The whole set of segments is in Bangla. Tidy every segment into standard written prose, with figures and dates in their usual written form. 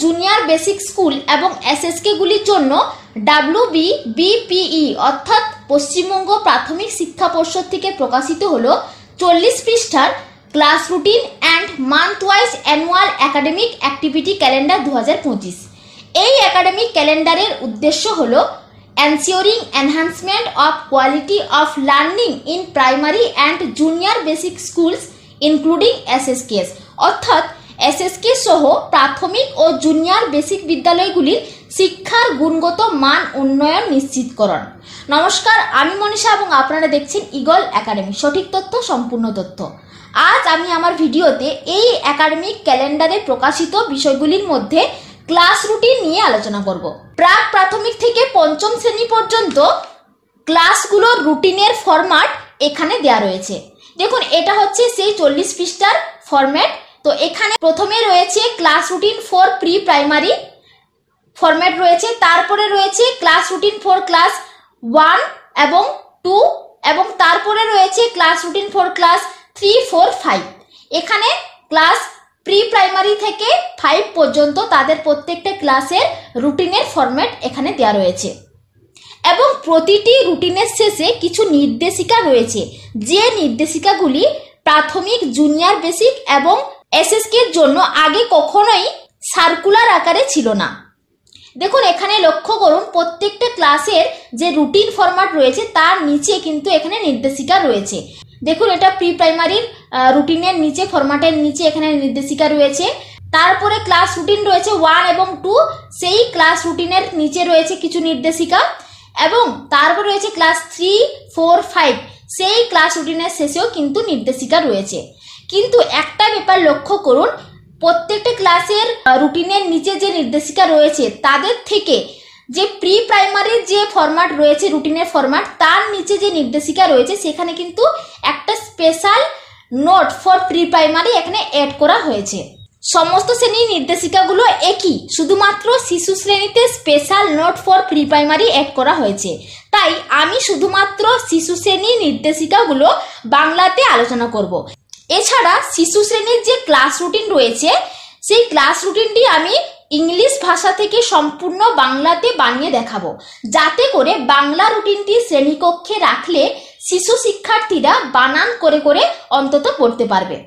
জুনিয়র বেসিক স্কুল এবং এসএসকে গুলির জন্য WBBPE অর্থাৎ পশ্চিমবঙ্গ প্রাথমিক শিক্ষা পর্ষদ থেকে প্রকাশিত হলো 40 পৃষ্ঠার class routine and month wise annual academic activity calendar 2025। এই একাডেমিক ক্যালেন্ডারের উদ্দেশ্য হলো ensuring enhancement of quality of learning in primary and junior basic schools including SSKs অর্থাৎ এসএসকে সহ প্রাথমিক ও জুনিয়র বেসিক বিদ্যালয়গুলির শিক্ষার গুণগত মান উন্নয়ন নিশ্চিতকরণ। নমস্কার, আমি মনীষা এবং আপনারা দেখছেন ইগল একাডেমি, সঠিক তথ্য সম্পূর্ণ তথ্য। আজ আমি আমার ভিডিওতে এই একাডেমিক ক্যালেন্ডারে প্রকাশিত বিষয়গুলির মধ্যে ক্লাস রুটিন নিয়ে আলোচনা করব। প্রাক প্রাথমিক থেকে পঞ্চম শ্রেণী পর্যন্ত ক্লাসগুলোর রুটিনের ফরম্যাট এখানে দেওয়া রয়েছে। দেখুন, এটা হচ্ছে সেই 40 পৃষ্ঠার ফরম্যাট। তো এখানে প্রথমে রয়েছে class routine for pre primary format রয়েছে, তারপরে রয়েছে ক্লাস রুটিন ফর ক্লাস 1 এবং 2 এবং তারপরে রয়েছে ক্লাস রুটিন ফর ক্লাস 3, 4, 5। এখানে ক্লাস প্রি প্রাইমারি থেকে 5 পর্যন্ত তাদের প্রত্যেকটা ক্লাসের রুটিনের ফরম্যাট এখানে দেওয়া রয়েছে এবং প্রতিটি রুটিনের শেষে কিছু নির্দেশিকা রয়েছে, যে নির্দেশিকাগুলি প্রাথমিক, জুনিয়র বেসিক এবং এসএসকে এর জন্য আগে কখনোই সার্কুলার আকারে ছিল না। দেখুন, এখানে লক্ষ্য করুন, প্রত্যেকটা ক্লাসের যে রুটিন ফরম্যাট রয়েছে তার নিচে কিন্তু এখানে নির্দেশিকা রয়েছে। দেখুন, এটা প্রি প্রাইমারির রুটিনের নিচে, ফরম্যাটের নিচে এখানে নির্দেশিকা রয়েছে। তারপরে ক্লাস রুটিন রয়েছে 1 এবং 2, সেই ক্লাস রুটিনের নিচে রয়েছে কিছু নির্দেশিকা এবং তারপর রয়েছে ক্লাস 3, 4, 5, সেই ক্লাস রুটিনের শেষেও কিন্তু নির্দেশিকা রয়েছে। কিন্তু একটা ব্যাপার লক্ষ্য করুন, প্রত্যেকটা ক্লাসের রুটিনের নিচে যে নির্দেশিকা রয়েছে তাদের থেকে যে প্রি প্রাইমারির যে ফরম্যাট রয়েছে, রুটিনের ফরম্যাট, তার নিচে যে নির্দেশিকা রয়েছে সেখানে কিন্তু একটা special note for pre primary এখানে অ্যাড করা হয়েছে। সমস্ত শ্রেণীর নির্দেশিকাগুলো একই, শুধুমাত্র শিশু শ্রেণীতে special note for pre primary add করা হয়েছে। তাই আমি শুধুমাত্র শিশু শ্রেণীর নির্দেশিকাগুলো বাংলাতে আলোচনা করব। এছাড়া শিশু শ্রেণীর যে ক্লাস রুটিন রয়েছে সেই ক্লাস রুটিনটি আমি ইংলিশ ভাষা থেকে সম্পূর্ণ বাংলাতে বানিয়ে দেখাবো, যাতে করে বাংলা রুটিনটি শ্রেণীকক্ষে রাখলে শিশু শিক্ষার্থীরা বানান করে করে অন্তত পড়তে পারবে।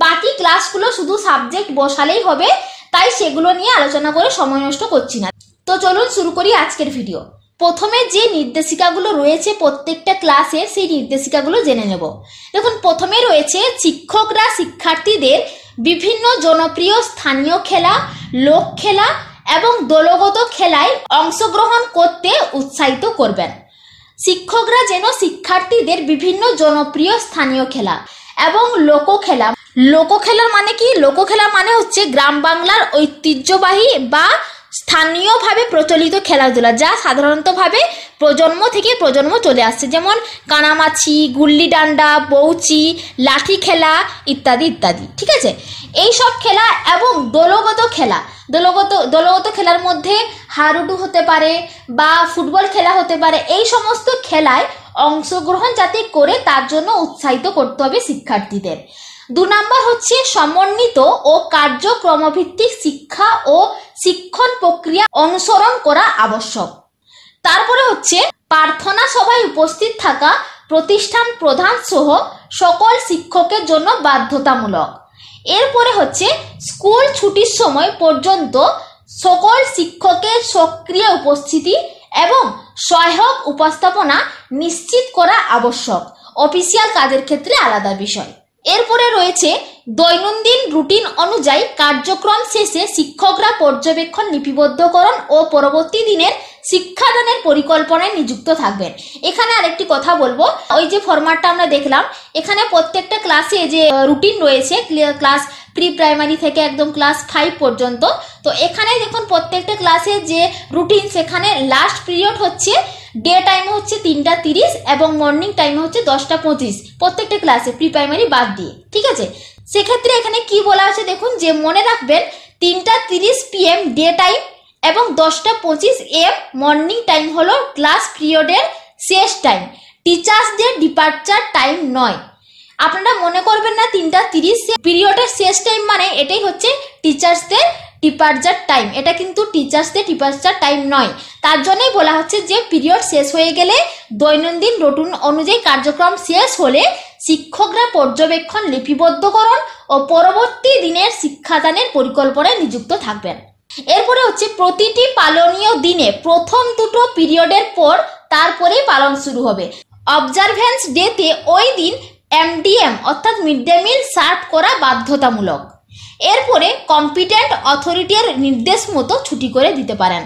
বাকি ক্লাসগুলো শুধু সাবজেক্ট বসালেই হবে, তাই সেগুলো নিয়ে আলোচনা করে সময় নষ্ট করছি না। তো চলুন শুরু করি আজকের ভিডিও। প্রথমে যে নির্দেশিকাগুলো রয়েছে প্রত্যেকটা ক্লাসে, সেই নির্দেশিকাগুলো জেনে নেব। দেখুন, প্রথমে রয়েছে শিক্ষকরা শিক্ষার্থীদের বিভিন্ন জনপ্রিয় স্থানীয় খেলা, লোক খেলা এবং দলগত খেলায় অংশগ্রহণ করতে উৎসাহিত করবেন। শিক্ষকরা যেন শিক্ষার্থীদের বিভিন্ন জনপ্রিয় স্থানীয় খেলা এবং লোকখেলা, লোকখেলা মানে কি? লোকখেলা মানে হচ্ছে গ্রাম বাংলার ঐতিহ্যবাহী বা স্থানীয়ভাবে প্রচলিত খেলাধুলা, যা সাধারণতভাবে প্রজন্ম থেকে প্রজন্ম চলে আসছে, যেমন কানামাছি, গুল্লি ডান্ডা, বউচি, লাঠি খেলা ইত্যাদি ইত্যাদি। ঠিক আছে, এই সব খেলা এবং দলগত খেলা, দলগত খেলার মধ্যে হাডুডু হতে পারে বা ফুটবল খেলা হতে পারে। এই সমস্ত খেলায় অংশগ্রহণ যাতে করে তার জন্য উৎসাহিত করতে হবে শিক্ষার্থীদের। 2 নম্বর হচ্ছে সমন্বিত ও কার্যক্রমভিত্তিক শিক্ষা ও শিক্ষণ প্রক্রিয়া অনুসরণ করা আবশ্যক। তারপরে হচ্ছে প্রার্থনা সভায় উপস্থিত থাকা প্রতিষ্ঠান প্রধান সহ সকল শিক্ষকের জন্য বাধ্যতামূলক। এরপরে হচ্ছে স্কুল ছুটির সময় পর্যন্ত সকল শিক্ষকের সক্রিয় উপস্থিতি এবং সহায়ক উপস্থাপনা নিশ্চিত করা আবশ্যক, অফিসিয়াল কাজের ক্ষেত্রে আলাদা বিষয়। এরপরে রয়েছে দৈনন্দিন রুটিন অনুযায়ী কার্যক্রম শেষে শিক্ষকরা পর্যবেক্ষণ, লিপিবদ্ধকরণ ও পরবর্তী দিনের শিক্ষাদানের পরিকল্পনায় নিযুক্ত থাকবেন। এখানে আরেকটি কথা বলবো, ওই যে ফরম্যাটটা আমরা দেখলাম, এখানে প্রত্যেকটা ক্লাসে যে রুটিন রয়েছে ক্লাস প্রি প্রাইমারি থেকে একদম ক্লাস 5 পর্যন্ত, তো এখানে দেখুন প্রত্যেকটা ক্লাসের যে রুটিন, সেখানে লাস্ট পিরিয়ড হচ্ছে ডে টাইমে হচ্ছে 3টা 30 এবং মর্নিং টাইমে হচ্ছে 10টা 25, প্রত্যেকটা ক্লাসে প্রি প্রাইমারি বাদ দিয়ে। ঠিক আছে, সেক্ষেত্রে এখানে কি বলা আছে দেখুন, যে মনে রাখবেন 3টা 30 PM ডে টাইম এবং 10টা 25 AM মর্নিং টাইম হলো ক্লাস পিরিয়ডের শেষ টাইম, টিচার্সদের ডিপার্চার টাইম নয়। আপনারা মনে করবেন না 3টা 30 পিরিয়ডের শেষ টাইম মানে এটাই হচ্ছে টিচার্সদের ডিপার্চার টাইম, এটা কিন্তু টিচার্সদের ডিপার্চার টাইম নয়। তার জন্যই বলা হচ্ছে যে পিরিয়ড শেষ হয়ে গেলে দৈনন্দিন রুটিন অনুযায়ী কার্যক্রম শেষ হলে শিক্ষকরা পর্যবেক্ষণ, লিপিবদ্ধকরণ ও পরবর্তী দিনের শিক্ষাদানের পরিকল্পনায় নিযুক্ত থাকবেন। এরপরে হচ্ছে প্রতিটি পালনীয় দিনে প্রথম দুটো পিরিয়ডের পর তারপরেই পালন শুরু হবে। অবজারভেন্স ডেতে ওই দিন MDM অর্থাৎ মিড ডে মিল সার্ভ করা বাধ্যতামূলক। এরপরে কম্পিটেন্ট অথরিটির নির্দেশ মতো ছুটি করে দিতে পারেন।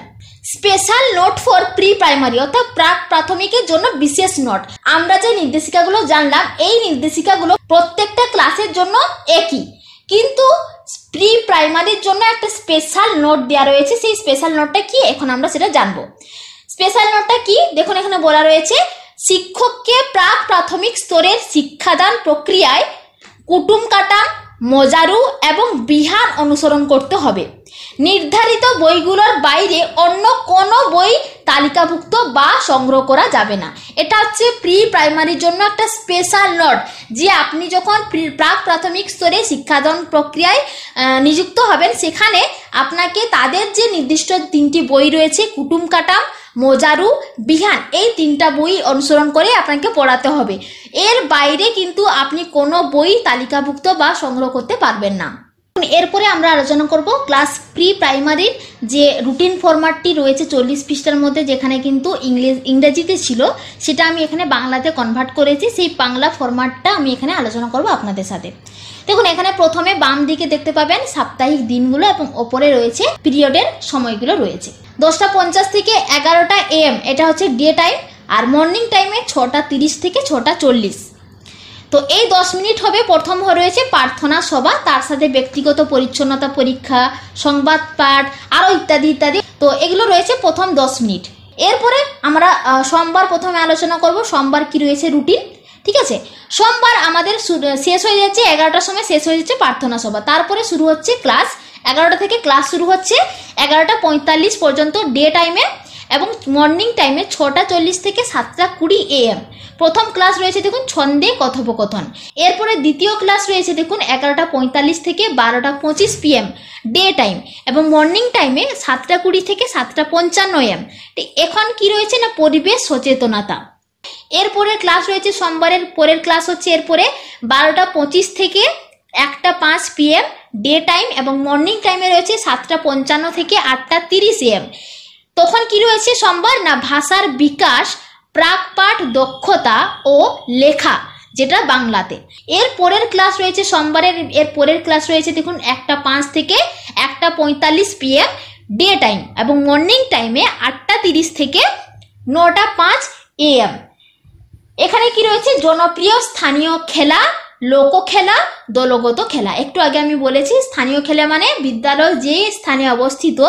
Special note for pre primary অর্থাৎ প্রাক প্রাথমিকের জন্য বিশেষ নোট। আমরা যে নির্দেশিকাগুলো জানলাম এই নির্দেশিকাগুলো প্রত্যেকটা ক্লাসের জন্য একই, কিন্তু প্রি প্রাইমারির জন্য একটা স্পেশাল নোট দেওয়া রয়েছে। সেই স্পেশাল নোটটা কি এখন আমরা সেটা জানবো। স্পেশাল নোটটা কি দেখুন, এখানে বলা রয়েছে শিক্ষককে প্রাক প্রাথমিক স্তরের শিক্ষাদান প্রক্রিয়ায় কুটুম কাটাম, মজারু এবং বিহান অনুসরণ করতে হবে। নির্ধারিত বইগুলোর বাইরে অন্য কোনো বই তালিকাভুক্ত বা সংগ্রহ করা যাবে না। এটা হচ্ছে প্রি প্রাইমারির জন্য একটা স্পেশাল নোট, যে আপনি যখন প্রাক প্রাথমিক স্তরে শিক্ষাদান প্রক্রিয়ায় নিযুক্ত হবেন সেখানে আপনাকে তাদের যে নির্দিষ্ট 3টি বই রয়েছে কুটুম কাটাম, মজারু, বিহান, এই 3টা বই অনুসরণ করে আপনাকে পড়াতে হবে। এর বাইরে কিন্তু আপনি কোনো বই তালিকাভুক্ত বা সংগ্রহ করতে পারবেন না। এরপরে আমরা আলোচনা করব ক্লাস প্রি প্রাইমারির যে রুটিন ফরম্যাটটি রয়েছে 40 পৃষ্ঠার মধ্যে, যেখানে কিন্তু ইংরেজিতে ছিল সেটা আমি এখানে বাংলাতে কনভার্ট করেছি। সেই বাংলা ফরম্যাটটা আমি এখানে আলোচনা করব আপনাদের সাথে। দেখুন এখানে প্রথমে বাম দিকে দেখতে পাবেন সাপ্তাহিক দিনগুলো এবং ওপরে রয়েছে পিরিয়ডের সময়গুলো রয়েছে। 10:50 থেকে 11টা AM এটা হচ্ছে ডে টাইম, আর মর্নিং টাইমে 6:30 থেকে 6:40। তো এই 10 মিনিট হবে। প্রথম রয়েছে প্রার্থনা সভা, তার সাথে ব্যক্তিগত পরিচ্ছন্নতা পরীক্ষা, সংবাদ পাঠ আরও ইত্যাদি ইত্যাদি। তো এগুলো রয়েছে প্রথম 10 মিনিট। এরপরে আমরা সোমবার প্রথমে আলোচনা করব। সোমবার কি রয়েছে রুটিন, ঠিক আছে। সোমবার আমাদের শেষ হয়ে যাচ্ছে 11টার সময়, শেষ হয়ে যাচ্ছে প্রার্থনা সভা। তারপরে শুরু হচ্ছে ক্লাস 11টা থেকে ক্লাস শুরু হচ্ছে 11:45 পর্যন্ত ডে টাইমে, এবং মর্নিং টাইমে 6:40 থেকে 7:20 AM। প্রথম ক্লাস রয়েছে দেখুন ছন্দে কথোপকথন। এরপরে দ্বিতীয় ক্লাস রয়েছে দেখুন 11:45 থেকে 12:25 PM ডে টাইম, এবং মর্নিং টাইমে 7:20 থেকে 7:55 AM। এখন কি রয়েছে না পরিবেশ সচেতনতা। এরপরে ক্লাস রয়েছে সোমবারের পরের ক্লাস হচ্ছে এরপরে 12:25 থেকে 1:05 PM ডে টাইম, এবং মর্নিং টাইমে রয়েছে 7:55 থেকে 8:30 AM। তখন কি রয়েছে সোমবার না ভাষার বিকাশ, প্রাক পাঠ দক্ষতা ও লেখা, যেটা বাংলাতে। এর পরের ক্লাস রয়েছে সোমবারের এর পরের ক্লাস রয়েছে দেখুন 1:05 থেকে 1:45 PM ডে টাইম, এবং মর্নিং টাইমে 8:30 থেকে 9:05 AM। এখানে কি রয়েছে জনপ্রিয় স্থানীয় খেলা, লোক খেলা, দলগত খেলা। একটু আগে আমি বলেছি স্থানীয় খেলা মানে বিদ্যালয় যে স্থানে অবস্থিত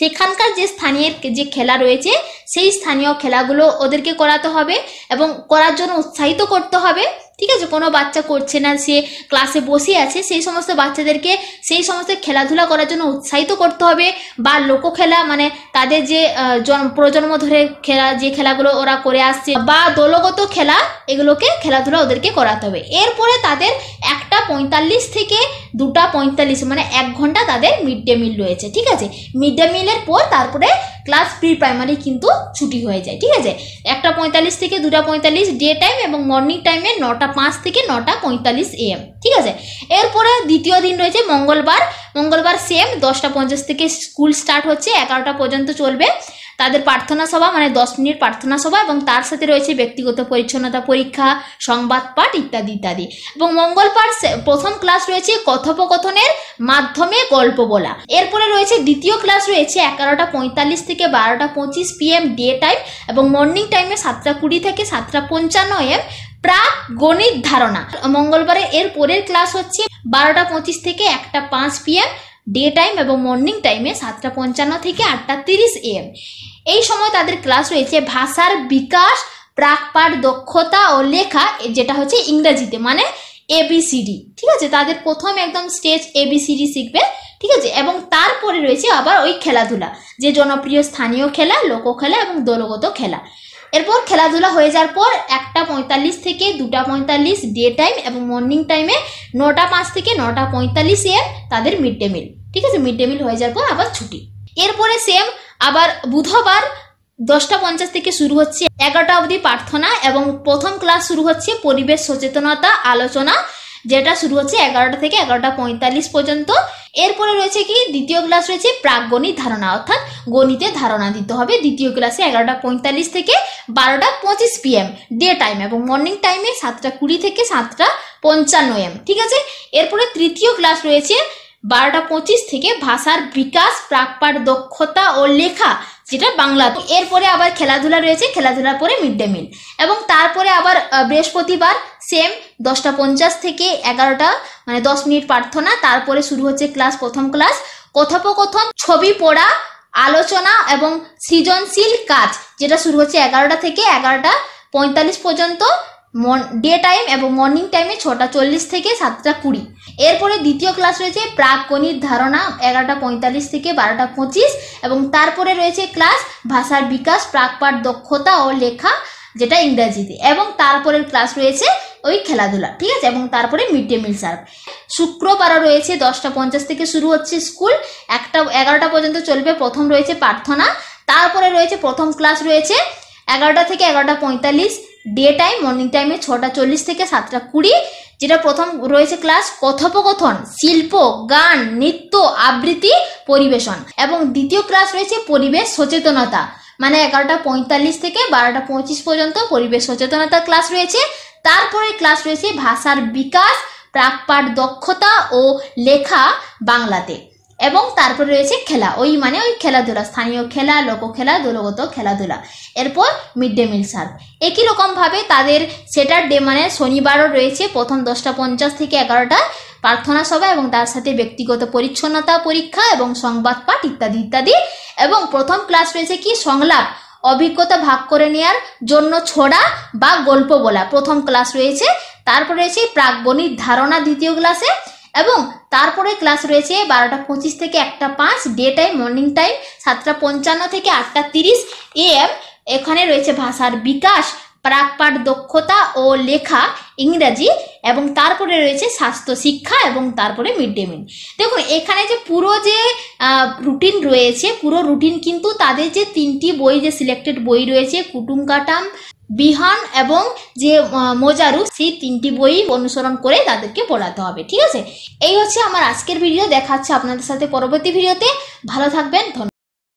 সেখানকার যে স্থানীয় যে খেলা রয়েছে সেই স্থানীয় খেলাগুলো ওদেরকে করাতে হবে এবং করার জন্য উৎসাহিত করতে হবে, ঠিক আছে। কোনো বাচ্চা করছে না, সে ক্লাসে বসে আছে, সেই সমস্ত বাচ্চাদেরকে সেই সমস্ত খেলাধুলা করার জন্য উৎসাহিত করতে হবে। বা লোক খেলা মানে তাদের যে প্রজন্ম ধরে খেলা যে খেলাগুলো ওরা করে আসছে, বা দলগত খেলা, এগুলোকে খেলাধুলা ওদেরকে করাতে হবে। এরপরে তাদের 1:45 থেকে 2:45 মানে 1 ঘন্টা তাদের মিড ডে মিল রয়েছে, ঠিক আছে। মিড ডে মিলের পর তারপরে ক্লাস প্রি প্রাইমারি কিন্তু ছুটি হয়ে যায়, ঠিক আছে। 1:45 থেকে 2:45 ডে টাইম, এবং মর্নিং টাইমে 9:05 থেকে 9:45 AM, ঠিক আছে। এরপরে দ্বিতীয় দিন রয়েছে মঙ্গলবার সেম 10:50 থেকে স্কুল স্টার্ট হচ্ছে, 11টা পর্যন্ত চলবে। তাদের প্রার্থনা সভা মানে 10 মিনিট প্রার্থনা সভা, এবং তার সাথে রয়েছে ব্যক্তিগত পরিচ্ছন্নতা পরীক্ষা, সংবাদ পাঠ ইত্যাদি ইত্যাদি। এবং মঙ্গলবার প্রথম ক্লাস রয়েছে কথোপকথনের মাধ্যমে গল্প বলা। এরপরে রয়েছে দ্বিতীয় ক্লাস রয়েছে 11:45 থেকে 12:25 PM ডে টাইম, এবং মর্নিং টাইমে 7:20 থেকে 7:55 AM প্রাক গণিত ধারণা। মঙ্গলবারে এর পরের ক্লাস হচ্ছে 12:25 থেকে 1:05 PM ডে টাইম, এবং মর্নিং টাইমে 7:55 থেকে 8:30 AM। এই সময় তাদের ক্লাস রয়েছে ভাষার বিকাশ, প্রাক পাঠ দক্ষতা ও লেখা, যেটা হচ্ছে ইংরেজিতে মানে ABCD, ঠিক আছে। তাদের প্রথম একদম স্টেজ ABCD শিখবে, ঠিক আছে। এবং তারপরে রয়েছে আবার ওই খেলাধুলা, যে জনপ্রিয় স্থানীয় খেলা, লোক খেলা এবং দলগত খেলা। এরপর খেলাধুলা হয়ে যাওয়ার পর 1:45 থেকে 2:45 ডে টাইম, এবং মর্নিং টাইমে 9:05 থেকে 9:45 AM তাদের মিড ডে মিল। ঠিক আছে, মিড ডে মিল হয়ে যাওয়ার পর আবার ছুটি। এরপরে সেম আবার বুধবার 10:50 থেকে শুরু হচ্ছে, 11টা অবধি প্রার্থনা এবং প্রথম ক্লাস শুরু হচ্ছে পরিবেশ সচেতনতা আলোচনা, যেটা শুরু হচ্ছে 11টা থেকে 11:45 পর্যন্ত। এরপরে রয়েছে কি দ্বিতীয় ক্লাস রয়েছে প্রাকগণিত ধারণা, অর্থাৎ গণিতের ধারণা দিতে হবে দ্বিতীয় ক্লাসে 11:45 থেকে 12:25 PM ডে টাইম, এবং মর্নিং টাইমে 7:20 থেকে 7:55 AM। ঠিক আছে, এরপরে তৃতীয় ক্লাস রয়েছে 12:25 থেকে ভাষার বিকাশ, প্রাকপাঠ দক্ষতা ও লেখা, যেটা বাংলা। এরপরে আবার খেলাধুলা রয়েছে, খেলাধুলার পরে মিড ডে মিল, এবং তারপরে আবার বৃহস্পতিবার সেম 10:50 থেকে 11টা, মানে 10 মিনিট প্রার্থনা। তারপরে শুরু হচ্ছে ক্লাস, প্রথম ক্লাস কথোপকথন, ছবি পড়া, আলোচনা এবং সৃজনশীল কাজ, যেটা শুরু হচ্ছে 11টা থেকে 11:45 পর্যন্ত ডে টাইম, এবং মর্নিং টাইমে 6:40 থেকে 7:20। এরপরে দ্বিতীয় ক্লাস রয়েছে প্রাকগণিত ধারণা 11:45 থেকে 12:25, এবং তারপরে রয়েছে ক্লাস ভাষার বিকাশ, প্রাকপাঠ দক্ষতা ও লেখা, যেটা ইংরেজিতে, এবং তারপরের ক্লাস রয়েছে ওই খেলাধুলা। ঠিক আছে, এবং তারপরে মিড ডে মিল সার্ভ। শুক্রবারও রয়েছে 10:50 থেকে শুরু হচ্ছে স্কুল, 11টা পর্যন্ত চলবে। প্রথম রয়েছে প্রার্থনা, তারপরে রয়েছে প্রথম ক্লাস রয়েছে 11টা থেকে 11:45 ডে টাইম, মর্নিং টাইমে 6:40 থেকে 7:20, যেটা প্রথম রয়েছে ক্লাস কথোপকথন, শিল্প, গান, নৃত্য, আবৃত্তি, পরিবেশন, এবং দ্বিতীয় ক্লাস রয়েছে পরিবেশ সচেতনতা, মানে 11:45 থেকে 12:25 পর্যন্ত পরিবেশ সচেতনতা ক্লাস রয়েছে। তারপরে ক্লাস রয়েছে ভাষার বিকাশ, প্রাকপাঠ দক্ষতা ও লেখা বাংলাতে, এবং তারপরে রয়েছে খেলা, ওই খেলাধুলা, স্থানীয় খেলা, লোকখেলা, দলগত খেলাধুলা। এরপর মিড ডে মিল সার্ভ। একই রকম ভাবে তাদের স্যাটারডে মানে শনিবারও রয়েছে প্রথম 10:50 থেকে 11টা প্রার্থনা সভা, এবং তার সাথে ব্যক্তিগত পরিচ্ছন্নতা পরীক্ষা এবং সংবাদ পাঠ ইত্যাদি ইত্যাদি। এবং প্রথম ক্লাস রয়েছে কি সংলাপ, অভিজ্ঞতা ভাগ করে নেওয়ার জন্য ছড়া বা গল্প বলা, প্রথম ক্লাস রয়েছে। তারপর রয়েছে প্রাকগণিত ধারণা দ্বিতীয় ক্লাসে, এবং তারপরে ক্লাস রয়েছে 12:25 থেকে 1:05 ডে টাইম, মর্নিং টাইম 7:55 থেকে 8:30 AM। এখানে রয়েছে ভাষার বিকাশ, প্রাকপাঠ দক্ষতা ও লেখা ইংরাজি, এবং তারপরে রয়েছে স্বাস্থ্য শিক্ষা, এবং তারপরে মিড ডে মিল। দেখুন এখানে যে পুরো যে রুটিন রয়েছে, পুরো রুটিন কিন্তু তাদের যে 3টি বই, যে সিলেক্টেড বই রয়েছে কুটুম কাটাম, বিহান এবং যে মোজারু, সেই 3টি বই অনুসরণ করে তাদেরকে পড়াতে হবে। ঠিক আছে, এই হচ্ছে আমার আজকের ভিডিও। দেখা হচ্ছে আপনাদের সাথে পরবর্তী ভিডিওতে। ভালো থাকবেন, ধন্যবাদ।